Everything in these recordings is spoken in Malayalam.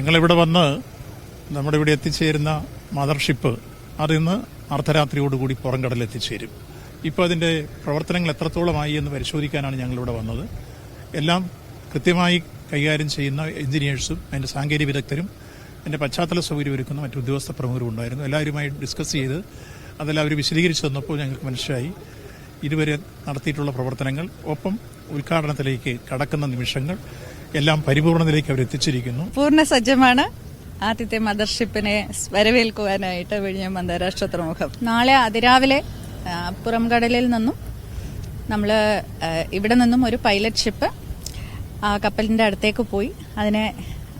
ഞങ്ങളിവിടെ വന്ന് നമ്മുടെ ഇവിടെ എത്തിച്ചേരുന്ന മദർഷിപ്പ് അതിന്ന് അർദ്ധരാത്രിയോടുകൂടി പുറംകടലിൽ എത്തിച്ചേരും. ഇപ്പോൾ അതിൻ്റെ പ്രവർത്തനങ്ങൾ എത്രത്തോളമായി എന്ന് പരിശോധിക്കാനാണ് ഞങ്ങളിവിടെ വന്നത്. എല്ലാം കൃത്യമായി കൈകാര്യം ചെയ്യുന്ന എഞ്ചിനീയേഴ്സും അതിൻ്റെ സാങ്കേതിക വിദഗ്ധരും അതിൻ്റെ പശ്ചാത്തല സൗകര്യം ഒരുക്കുന്ന മറ്റു ഉദ്യോഗസ്ഥ പ്രമുഖരും ഉണ്ടായിരുന്നു. എല്ലാവരുമായി ഡിസ്കസ് ചെയ്ത് അതെല്ലാം അവർ വിശദീകരിച്ച് തന്നപ്പോൾ ഞങ്ങൾക്ക് മനസ്സിലായി ഇതുവരെ നടത്തിയിട്ടുള്ള പ്രവർത്തനങ്ങൾ ഒപ്പം ഉദ്ഘാടനത്തിലേക്ക് കടക്കുന്ന നിമിഷങ്ങൾ എല്ലാം പരിപൂർണതയിലേക്ക് അവർ എത്തിച്ചിരിക്കുന്നു. പൂർണ്ണ സജ്ജമാണ് ആദ്യത്തെ മദർഷിപ്പിനെ വരവേൽക്കുവാനായിട്ട് വിഴിഞ്ഞം അന്താരാഷ്ട്ര തുറമുഖം. നാളെ അതിരാവിലെ പുറംകടലിൽ നിന്നും നമ്മൾ ഇവിടെ നിന്നും ഒരു പൈലറ്റ് ഷിപ്പ് ആ കപ്പലിൻ്റെ അടുത്തേക്ക് പോയി അതിനെ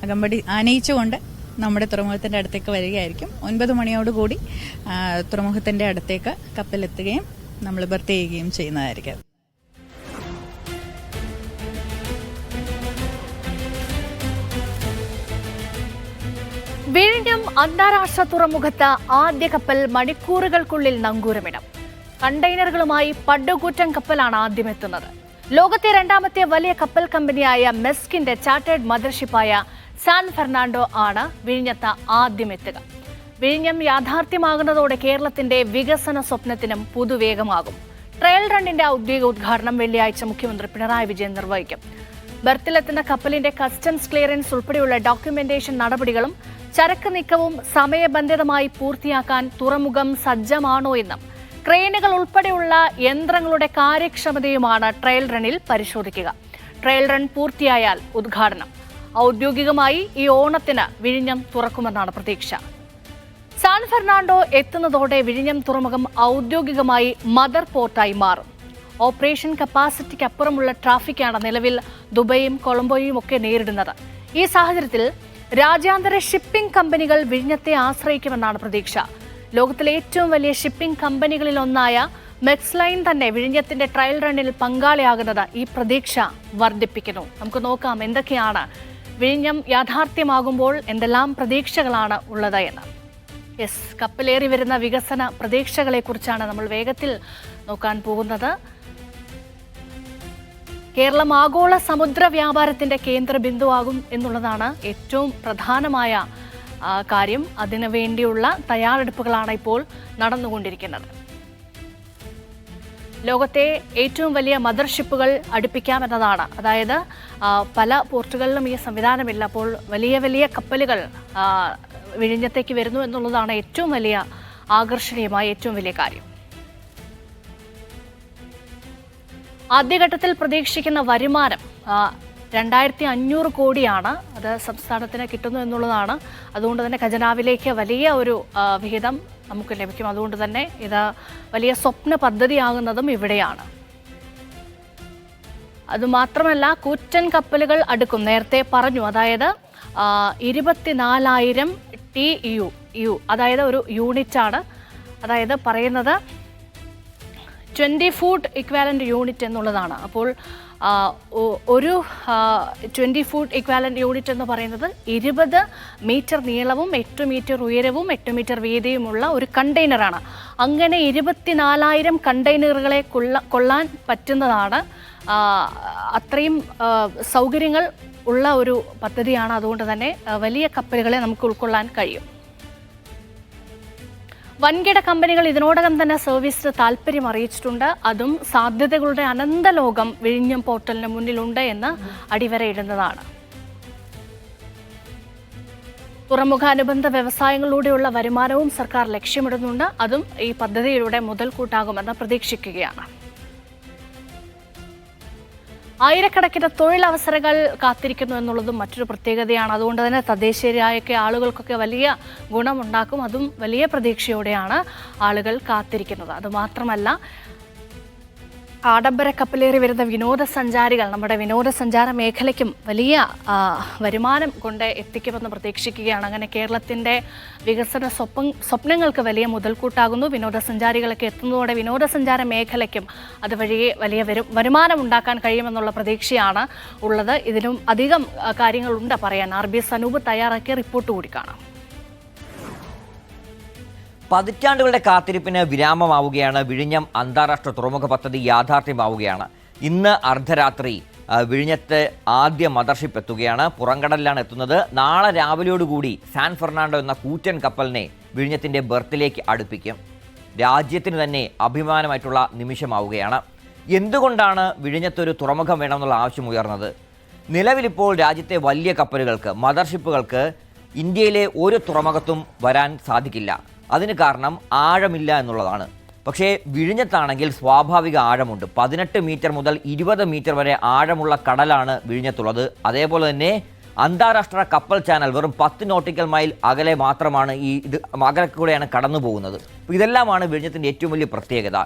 അകമ്പടി ആനയിച്ചുകൊണ്ട് നമ്മുടെ തുറമുഖത്തിൻ്റെ അടുത്തേക്ക് വരികയായിരിക്കും. 9 മണിയോടുകൂടി തുറമുഖത്തിൻ്റെ അടുത്തേക്ക് കപ്പലെത്തുകയും നമ്മൾ ബർത്ത് ചെയ്യുകയും ചെയ്യുന്നതായിരിക്കും. വിഴിഞ്ഞം അന്താരാഷ്ട്ര തുറമുഖത്ത് ആദ്യ കപ്പൽ മണിക്കൂറുകൾക്കുള്ളിൽ നങ്കൂരമിടും. കണ്ടെയ്നറുകളുമായി പടുകൂറ്റൻ കപ്പലാണ് ആദ്യം എത്തുന്നത്. ലോകത്തെ രണ്ടാമത്തെ വലിയ കപ്പൽ കമ്പനിയായ മെസ്കിന്റെ ചാർട്ടേഡ് മദർഷിപ്പായ സാൻ ഫെർണാണ്ടോ ആണ് വിഴിഞ്ഞത്ത് ആദ്യം എത്തുക. വിഴിഞ്ഞം യാഥാർത്ഥ്യമാകുന്നതോടെ കേരളത്തിന്റെ വികസന സ്വപ്നത്തിനും പുതുവേഗമാകും. ട്രയൽ റണ്ണിന്റെ ഔദ്യോഗിക ഉദ്ഘാടനം വെള്ളിയാഴ്ച മുഖ്യമന്ത്രി പിണറായി വിജയൻ നിർവഹിക്കും. ബർത്തിലെത്തുന്ന കപ്പലിന്റെ കസ്റ്റംസ് ക്ലിയറൻസ് ഉൾപ്പെടെയുള്ള ഡോക്യുമെന്റേഷൻ നടപടികളും ചരക്ക് നീക്കവും സമയബന്ധിതമായി പൂർത്തിയാക്കാൻ തുറമുഖം സജ്ജമാണോ എന്നും ക്രെയിനുകൾ ഉൾപ്പെടെയുള്ള യന്ത്രങ്ങളുടെ കാര്യക്ഷമതയുമാണ് ട്രയൽ റണ്ണിൽ പരിശോധിക്കുക. ട്രയൽ റൺ പൂർത്തിയായാൽ ഉദ്ഘാടനം. ഔദ്യോഗികമായി ഈ ഓണത്തിന് വിഴിഞ്ഞം തുറക്കുമെന്നാണ് പ്രതീക്ഷ. സാൻ ഫെർണാണ്ടോ എത്തുന്നതോടെ വിഴിഞ്ഞം തുറമുഖം ഔദ്യോഗികമായി മദർ പോർട്ടായി മാറും. ഓപ്പറേഷൻ കപ്പാസിറ്റിക്ക് അപ്പുറമുള്ള ട്രാഫിക്കാണ് നിലവിൽ ദുബൈയും കൊളംബോയും ഒക്കെ നേരിടുന്നത്. ഈ സാഹചര്യത്തിൽ രാജ്യാന്തര ഷിപ്പിംഗ് കമ്പനികൾ വിഴിഞ്ഞത്തെ ആശ്രയിക്കുമെന്നാണ് പ്രതീക്ഷ. ലോകത്തിലെ ഏറ്റവും വലിയ ഷിപ്പിംഗ് കമ്പനികളിലൊന്നായ മെക്സ്ലൈൻ തന്നെ വിഴിഞ്ഞത്തിന്റെ ട്രയൽ റണ്ണിൽ പങ്കാളിയാകുന്നത് ഈ പ്രതീക്ഷ വർദ്ധിപ്പിക്കുന്നു. നമുക്ക് നോക്കാം എന്തൊക്കെയാണ് വിഴിഞ്ഞം യാഥാർത്ഥ്യമാകുമ്പോൾ എന്തെല്ലാം പ്രതീക്ഷകളാണ് ഉള്ളത് എന്ന്. കപ്പലേറി വരുന്ന വികസന പ്രതീക്ഷകളെ കുറിച്ചാണ് നമ്മൾ വേഗത്തിൽ നോക്കാൻ പോകുന്നത്. കേരളം ആഗോള സമുദ്ര വ്യാപാരത്തിന്റെ കേന്ദ്ര ബിന്ദുവാകും എന്നുള്ളതാണ് ഏറ്റവും പ്രധാനമായ കാര്യം. അതിനു വേണ്ടിയുള്ള തയ്യാറെടുപ്പുകളാണ് ഇപ്പോൾ നടന്നുകൊണ്ടിരിക്കുന്നത്. ലോകത്തെ ഏറ്റവും വലിയ മദർഷിപ്പുകൾ അടുപ്പിക്കാമെന്നതാണ്. അതായത് പല പോർട്ടുകളിലും ഈ സംവിധാനമില്ല. അപ്പോൾ വലിയ വലിയ കപ്പലുകൾ വിഴിഞ്ഞത്തേക്ക് വരുന്നു എന്നുള്ളതാണ് ഏറ്റവും വലിയ ആകർഷണീയമായ ഏറ്റവും വലിയ കാര്യം. ആദ്യഘട്ടത്തിൽ പ്രതീക്ഷിക്കുന്ന വരുമാനം 2500 കോടിയാണ്. അത് സംസ്ഥാനത്തിന് കിട്ടുന്നു എന്നുള്ളതാണ്. അതുകൊണ്ട് തന്നെ ഖജനാവിലേക്ക് വലിയ ഒരു വിഹിതം നമുക്ക് ലഭിക്കും. അതുകൊണ്ട് തന്നെ ഇത് വലിയ സ്വപ്ന പദ്ധതിയാകുന്നതും ഇവിടെയാണ്. അതുമാത്രമല്ല കൂറ്റൻ കപ്പലുകൾ അടുക്കും. നേരത്തെ പറഞ്ഞു, അതായത് 24,000 TEU അതായത് ഒരു യൂണിറ്റാണ്. അതായത് പറയുന്നത് 20 ഫുട്ട് ഇക്വാലന്റ് യൂണിറ്റ് എന്നുള്ളതാണ്. അപ്പോൾ ഒരു 20 ഫുട്ട് ഇക്വാലന്റ് യൂണിറ്റ് എന്ന് പറയുന്നത് 20 മീറ്റർ നീളവും 8 മീറ്റർ ഉയരവും 8 മീറ്റർ വീതിയുമുള്ള ഒരു കണ്ടെയ്നറാണ്. അങ്ങനെ 24,000 കണ്ടെയ്നറുകളെ കൊള്ളാൻ പറ്റുന്നതാണ്. അത്രയും സൗകര്യങ്ങൾ ഉള്ള ഒരു പദ്ധതിയാണ്. അതുകൊണ്ട് തന്നെ വലിയ കപ്പലുകളെ നമുക്ക് ഉൾക്കൊള്ളാൻ കഴിയും. വൻകിട കമ്പനികൾ ഇതിനോടകം തന്നെ സർവീസിന് താല്പര്യം അറിയിച്ചിട്ടുണ്ട്. അതും സാധ്യതകളുടെ അനന്തലോകം വിഴിഞ്ഞം പോർട്ടലിന് മുന്നിലുണ്ട് എന്ന് അടിവരയിടുന്നതാണ്. തുറമുഖ അനുബന്ധ വ്യവസായങ്ങളിലൂടെയുള്ള വരുമാനവും സർക്കാർ ലക്ഷ്യമിടുന്നുണ്ട്. അതും ഈ പദ്ധതിയിലൂടെ മുതൽക്കൂട്ടാകുമെന്ന് പ്രതീക്ഷിക്കുകയാണ്. ആയിരക്കണക്കിന് തൊഴിലവസരങ്ങൾ കാത്തിരിക്കുന്നു എന്നുള്ളതും മറ്റൊരു പ്രത്യേകതയാണ്. അതുകൊണ്ട് തന്നെ തദ്ദേശീയരായൊക്കെ ആളുകൾക്കൊക്കെ വലിയ ഗുണമുണ്ടാക്കും. അതും വലിയ പ്രതീക്ഷയോടെയാണ് ആളുകൾ കാത്തിരിക്കുന്നത്. അതുമാത്രമല്ല, ആഡംബര കപ്പലേറി വരുന്ന വിനോദസഞ്ചാരികൾ നമ്മുടെ വിനോദസഞ്ചാര മേഖലയ്ക്കും വലിയ വരുമാനം കൊണ്ട് എത്തിക്കുമെന്ന് പ്രതീക്ഷിക്കുകയാണ്. അങ്ങനെ കേരളത്തിൻ്റെ വികസന സ്വപ്നങ്ങൾക്ക് വലിയ മുതൽക്കൂട്ടാകുന്നു. വിനോദസഞ്ചാരികളൊക്കെ എത്തുന്നതോടെ വിനോദസഞ്ചാര മേഖലയ്ക്കും അതുവഴിയെ വലിയ വരുമാനം ഉണ്ടാക്കാൻ കഴിയുമെന്നുള്ള പ്രതീക്ഷയാണ് ഉള്ളത്. ഇതിനും അധികം കാര്യങ്ങളുണ്ട് പറയാൻ. RB സനൂപ് തയ്യാറാക്കിയ റിപ്പോർട്ട് കൂടി കാണാം. പതിറ്റാണ്ടുകളുടെ കാത്തിരിപ്പിന് വിരാമമാവുകയാണ്. വിഴിഞ്ഞം അന്താരാഷ്ട്ര തുറമുഖ പദ്ധതി യാഥാർത്ഥ്യമാവുകയാണ്. ഇന്ന് അർദ്ധരാത്രി വിഴിഞ്ഞത്ത് ആദ്യ മദർഷിപ്പ് എത്തുകയാണ്. പുറംകടലിലാണ് എത്തുന്നത്. നാളെ രാവിലെയോടുകൂടി സാൻ ഫെർണാണ്ടോ എന്ന കൂറ്റൻ കപ്പലിനെ വിഴിഞ്ഞത്തിൻ്റെ ബർത്തിലേക്ക് അടുപ്പിക്കും. രാജ്യത്തിന് തന്നെ അഭിമാനമായിട്ടുള്ള നിമിഷമാവുകയാണ്. എന്തുകൊണ്ടാണ് വിഴിഞ്ഞത്തൊരു തുറമുഖം വേണമെന്നുള്ള ആവശ്യം ഉയർന്നത്? നിലവിലിപ്പോൾ രാജ്യത്തെ വലിയ കപ്പലുകൾക്ക്, മദർഷിപ്പുകൾക്ക് ഇന്ത്യയിലെ ഒരു തുറമുഖത്തും വരാൻ സാധിക്കില്ല. അതിന് കാരണം ആഴമില്ല എന്നുള്ളതാണ്. പക്ഷേ വിഴിഞ്ഞത്താണെങ്കിൽ സ്വാഭാവിക ആഴമുണ്ട്. 18 മീറ്റർ മുതൽ 20 മീറ്റർ വരെ ആഴമുള്ള കടലാണ് വിഴിഞ്ഞത്തുള്ളത്. അതേപോലെ തന്നെ അന്താരാഷ്ട്ര കപ്പൽ ചാനൽ വെറും 10 നോട്ടിക്കൽ മൈൽ അകലെ മാത്രമാണ് ഇത് അകലെ കൂടെയാണ് കടന്നു പോകുന്നത്. അപ്പോൾ ഇതെല്ലാമാണ് വിഴിഞ്ഞത്തിൻ്റെ ഏറ്റവും വലിയ പ്രത്യേകത.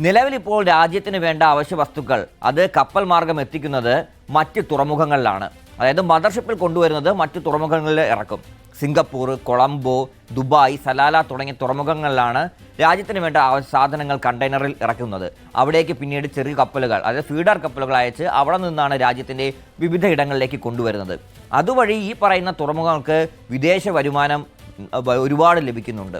നിലവിലിപ്പോൾ രാജ്യത്തിന് വേണ്ട അവശ്യ വസ്തുക്കൾ അത് കപ്പൽ മാർഗം എത്തിക്കുന്നത് മറ്റ് തുറമുഖങ്ങളിലാണ്. അതായത് മദർഷിപ്പിൽ കൊണ്ടുവരുന്നത് മറ്റ് തുറമുഖങ്ങളിൽ ഇറക്കും. സിംഗപ്പൂർ, കൊളംബോ, ദുബായ്, സലാല തുടങ്ങിയ തുറമുഖങ്ങളിലാണ് രാജ്യത്തിന് വേണ്ട സാധനങ്ങൾ കണ്ടെയ്നറിൽ ഇറക്കുന്നത്. അവിടേക്ക് പിന്നീട് ചെറിയ കപ്പലുകൾ, അതായത് ഫീഡർ കപ്പലുകൾ അയച്ച് അവിടെ നിന്നാണ് രാജ്യത്തിൻ്റെ വിവിധ ഇടങ്ങളിലേക്ക് കൊണ്ടുവരുന്നത്. അതുവഴി ഈ പറയുന്ന തുറമുഖങ്ങൾക്ക് വിദേശ വരുമാനം ഒരുപാട് ലഭിക്കുന്നുണ്ട്.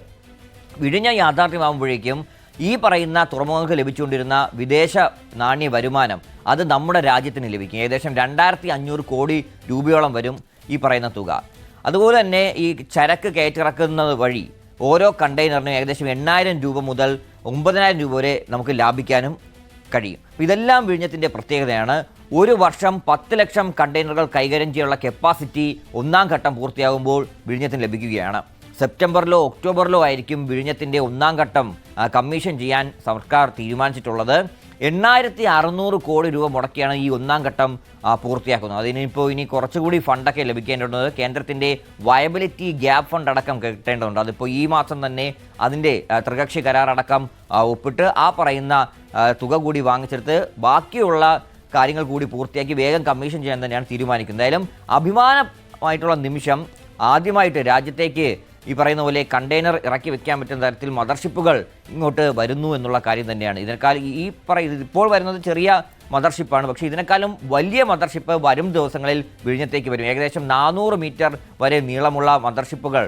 വിഴിഞ്ഞ യാഥാർത്ഥ്യമാകുമ്പോഴേക്കും ഈ പറയുന്ന തുറമുഖങ്ങൾക്ക് ലഭിച്ചുകൊണ്ടിരുന്ന വിദേശ നാണ്യ വരുമാനം അത് നമ്മുടെ രാജ്യത്തിന് ലഭിക്കും. ഏകദേശം 2500 കോടി രൂപയോളം വരും ഈ പറയുന്ന തുക. അതുപോലെ തന്നെ ഈ ചരക്ക് കയറ്റിറക്കുന്നത് വഴി ഓരോ കണ്ടെയ്നറിനും ഏകദേശം 8000 രൂപ മുതൽ 9000 രൂപ വരെ നമുക്ക് ലാഭിക്കാനും കഴിയും. ഇതെല്ലാം വിഴിഞ്ഞത്തിൻ്റെ പ്രത്യേകതയാണ്. ഒരു വർഷം 10 ലക്ഷം കണ്ടെയ്നറുകൾ കൈകാര്യം ചെയ്യാനുള്ള കപ്പാസിറ്റി ഒന്നാം ഘട്ടം പൂർത്തിയാകുമ്പോൾ വിഴിഞ്ഞത്തിന് ലഭിക്കുകയാണ്. സെപ്റ്റംബറിലോ ഒക്ടോബറിലോ ആയിരിക്കും വിഴിഞ്ഞത്തിൻ്റെ ഒന്നാം ഘട്ടം കമ്മീഷൻ ചെയ്യാൻ സർക്കാർ തീരുമാനിച്ചിട്ടുള്ളത്. 8600 കോടി രൂപ മുടക്കിയാണ് ഈ ഒന്നാം ഘട്ടം പൂർത്തിയാക്കുന്നത്. അതിനിപ്പോൾ ഇനി കുറച്ചുകൂടി ഫണ്ടൊക്കെ ലഭിക്കേണ്ടതുണ്ട്. കേന്ദ്രത്തിൻ്റെ വയബിലിറ്റി ഗ്യാപ്പ് ഫണ്ട് അടക്കം കിട്ടേണ്ടതുണ്ട്. അതിപ്പോൾ ഈ മാസം തന്നെ അതിൻ്റെ ത്രികക്ഷി കരാർ അടക്കം ഒപ്പിട്ട് ആ പറയുന്ന തുക കൂടി വാങ്ങിച്ചെടുത്ത് ബാക്കിയുള്ള കാര്യങ്ങൾ കൂടി പൂർത്തിയാക്കി വേഗം കമ്മീഷൻ ചെയ്യാൻ തന്നെയാണ് തീരുമാനിക്കുന്നത്. എന്തായാലും അഭിമാനമായിട്ടുള്ള നിമിഷം. ആദ്യമായിട്ട് രാജ്യത്തേക്ക് ഈ പറയുന്ന പോലെ കണ്ടെയ്നർ ഇറക്കി വെക്കാൻ പറ്റുന്ന തരത്തിൽ മദർഷിപ്പുകൾ ഇങ്ങോട്ട് വരുന്നു എന്നുള്ള കാര്യം തന്നെയാണ്. ഇതിനേക്കാൾ ഇപ്പോൾ വരുന്നത് ചെറിയ മദർഷിപ്പാണ്. പക്ഷേ ഇതിനേക്കാളും വലിയ മദർഷിപ്പ് വരും ദിവസങ്ങളിൽ വിഴിഞ്ഞത്തേക്ക് വരും. ഏകദേശം 400 മീറ്റർ വരെ നീളമുള്ള മദർഷിപ്പുകൾ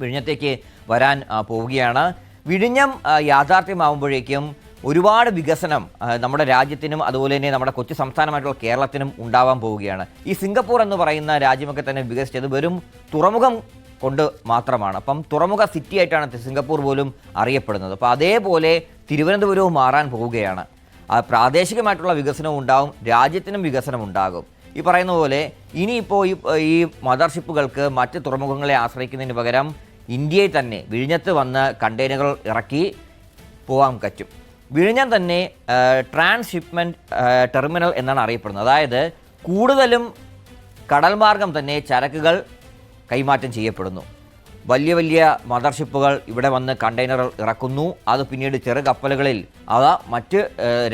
വിഴിഞ്ഞത്തേക്ക് വരാൻ പോവുകയാണ്. വിഴിഞ്ഞം യാഥാർത്ഥ്യമാകുമ്പോഴേക്കും ഒരുപാട് വികസനം നമ്മുടെ രാജ്യത്തിനും അതുപോലെ തന്നെ നമ്മുടെ കൊച്ചു സംസ്ഥാനമായിട്ടുള്ള കേരളത്തിനും ഉണ്ടാവാൻ പോവുകയാണ്. ഈ സിംഗപ്പൂർ എന്ന് പറയുന്ന രാജ്യമൊക്കെ തന്നെ വികസിച്ചത് വെറും തുറമുഖം കൊണ്ട് മാത്രമാണ്. അപ്പം തുറമുഖ സിറ്റി ആയിട്ടാണ് സിംഗപ്പൂർ പോലും അറിയപ്പെടുന്നത്. അപ്പോൾ അതേപോലെ തിരുവനന്തപുരവും മാറാൻ പോവുകയാണ്. പ്രാദേശികമായിട്ടുള്ള വികസനവും ഉണ്ടാകും, രാജ്യത്തിനും വികസനം ഉണ്ടാകും. ഈ പറയുന്ന പോലെ ഇനിയിപ്പോൾ ഈ മദർഷിപ്പുകൾക്ക് മറ്റ് തുറമുഖങ്ങളെ ആശ്രയിക്കുന്നതിന് പകരം ഇന്ത്യയിൽ തന്നെ വിഴിഞ്ഞത്ത് വന്ന് കണ്ടെയ്നറുകൾ ഇറക്കി പോകാൻ പറ്റും. വിഴിഞ്ഞം തന്നെ ട്രാൻസ്ഷിപ്മെൻറ്റ് ടെർമിനൽ എന്നാണ് അറിയപ്പെടുന്നത്. അതായത് കൂടുതലും കടൽ മാർഗം തന്നെ ചരക്കുകൾ കൈമാറ്റം ചെയ്യപ്പെടുന്നു. വലിയ വലിയ മദർഷിപ്പുകൾ ഇവിടെ വന്ന് കണ്ടെയ്നറുകൾ ഇറക്കുന്നു. അത് പിന്നീട് ചെറു കപ്പലുകളിൽ അവ മറ്റ്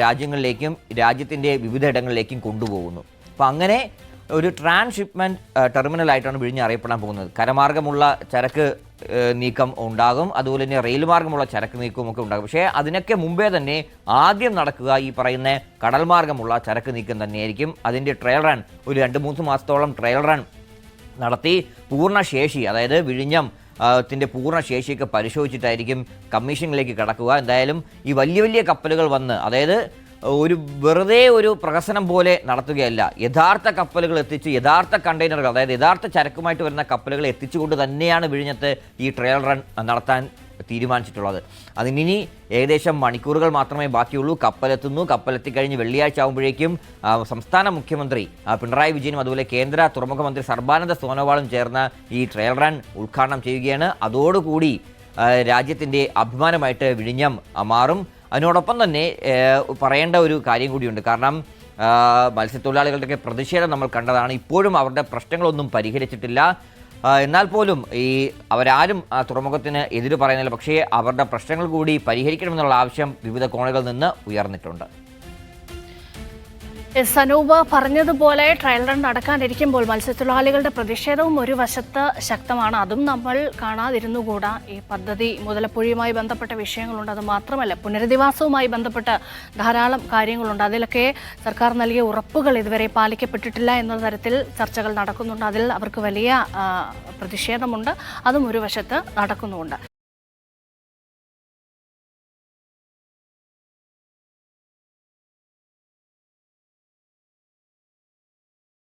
രാജ്യങ്ങളിലേക്കും രാജ്യത്തിൻ്റെ വിവിധ ഇടങ്ങളിലേക്കും കൊണ്ടുപോകുന്നു. അപ്പോൾ അങ്ങനെ ഒരു ട്രാൻസ്ഷിപ്മെൻറ്റ് ടെർമിനലായിട്ടാണ് വിഴിഞ്ഞം അറിയപ്പെടാൻ പോകുന്നത്. കരമാർഗമുള്ള ചരക്ക് നീക്കം ഉണ്ടാകും, അതുപോലെ തന്നെ റെയിൽ മാർഗമുള്ള ചരക്ക് നീക്കവും ഒക്കെ ഉണ്ടാകും. പക്ഷേ അതിനൊക്കെ മുമ്പേ തന്നെ ആദ്യം നടക്കുക ഈ പറയുന്ന കടൽ മാർഗമുള്ള ചരക്ക് നീക്കം തന്നെയായിരിക്കും. അതിൻ്റെ ട്രയൽ റൺ ഒരു 2-3 മാസത്തോളം ട്രയൽ റൺ നടത്തി പൂർണ്ണശേഷി, അതായത് വിഴിഞ്ഞം ത്തിൻ്റെ പൂർണ്ണ ശേഷിയൊക്കെ പരിശോധിച്ചിട്ടായിരിക്കും കമ്മീഷനിലേക്ക് കടക്കുക. എന്തായാലും ഈ വലിയ വലിയ കപ്പലുകൾ വന്ന്, അതായത് ഒരു വെറുതെ ഒരു പ്രഹസനം പോലെ നടത്തുകയല്ല, യഥാർത്ഥ കപ്പലുകൾ എത്തിച്ച് യഥാർത്ഥ കണ്ടെയ്നറുകൾ, അതായത് യഥാർത്ഥ ചരക്കുമായിട്ട് വരുന്ന കപ്പലുകൾ എത്തിച്ചുകൊണ്ട് തന്നെയാണ് വിഴിഞ്ഞത്ത് ഈ ട്രയൽ റൺ നടത്താൻ തീരുമാനിച്ചിട്ടുള്ളത്. അതിനി ഏകദേശം മണിക്കൂറുകൾ മാത്രമേ ബാക്കിയുള്ളൂ. കപ്പലെത്തിക്കഴിഞ്ഞ് വെള്ളിയാഴ്ച ആകുമ്പോഴേക്കും സംസ്ഥാന മുഖ്യമന്ത്രി പിണറായി വിജയനും അതുപോലെ കേന്ദ്ര തുറമുഖ മന്ത്രി സർബാനന്ദ സോനോവാളും ചേർന്ന് ഈ ട്രയൽ റൺ ഉദ്ഘാടനം ചെയ്യുകയാണ്. അതോടുകൂടി രാജ്യത്തിൻ്റെ അഭിമാനമായിട്ട് വിഴിഞ്ഞം മാറും. അതിനോടൊപ്പം തന്നെ പറയേണ്ട ഒരു കാര്യം കൂടിയുണ്ട്. കാരണം മത്സ്യത്തൊഴിലാളികളുടെയൊക്കെ പ്രതിഷേധം നമ്മൾ കണ്ടതാണ്. ഇപ്പോഴും അവരുടെ പ്രശ്നങ്ങളൊന്നും പരിഹരിച്ചിട്ടില്ല. എന്നാൽ പോലും അവരാരും തുറമുഖത്തിന് എതിര് പറയുന്നില്ല. പക്ഷേ അവരുടെ പ്രശ്നങ്ങൾ കൂടി പരിഹരിക്കണമെന്നുള്ള ആവശ്യം വിവിധ കോണുകളിൽ നിന്ന് ഉയർന്നിട്ടുണ്ട്. സനൂപ് പറഞ്ഞതുപോലെ ട്രയൽ റൺ നടക്കാനിരിക്കുമ്പോൾ മത്സ്യത്തൊഴിലാളികളുടെ പ്രതിഷേധവും ഒരു വശത്ത് ശക്തമാണ്. അതും നമ്മൾ കാണാതിരുന്നുകൂടാ. ഈ പദ്ധതി മുതലപ്പുഴയുമായി ബന്ധപ്പെട്ട വിഷയങ്ങളുണ്ട്. അത് മാത്രമല്ല, പുനരധിവാസവുമായി ബന്ധപ്പെട്ട് ധാരാളം കാര്യങ്ങളുണ്ട്. അതിലൊക്കെ സർക്കാർ നൽകിയ ഉറപ്പുകൾ ഇതുവരെ പാലിക്കപ്പെട്ടിട്ടില്ല എന്ന തരത്തിൽ ചർച്ചകൾ നടക്കുന്നുണ്ട്. അതിൽ അവർക്ക് വലിയ പ്രതിഷേധമുണ്ട്. അതും ഒരു വശത്ത് നടക്കുന്നുമുണ്ട്.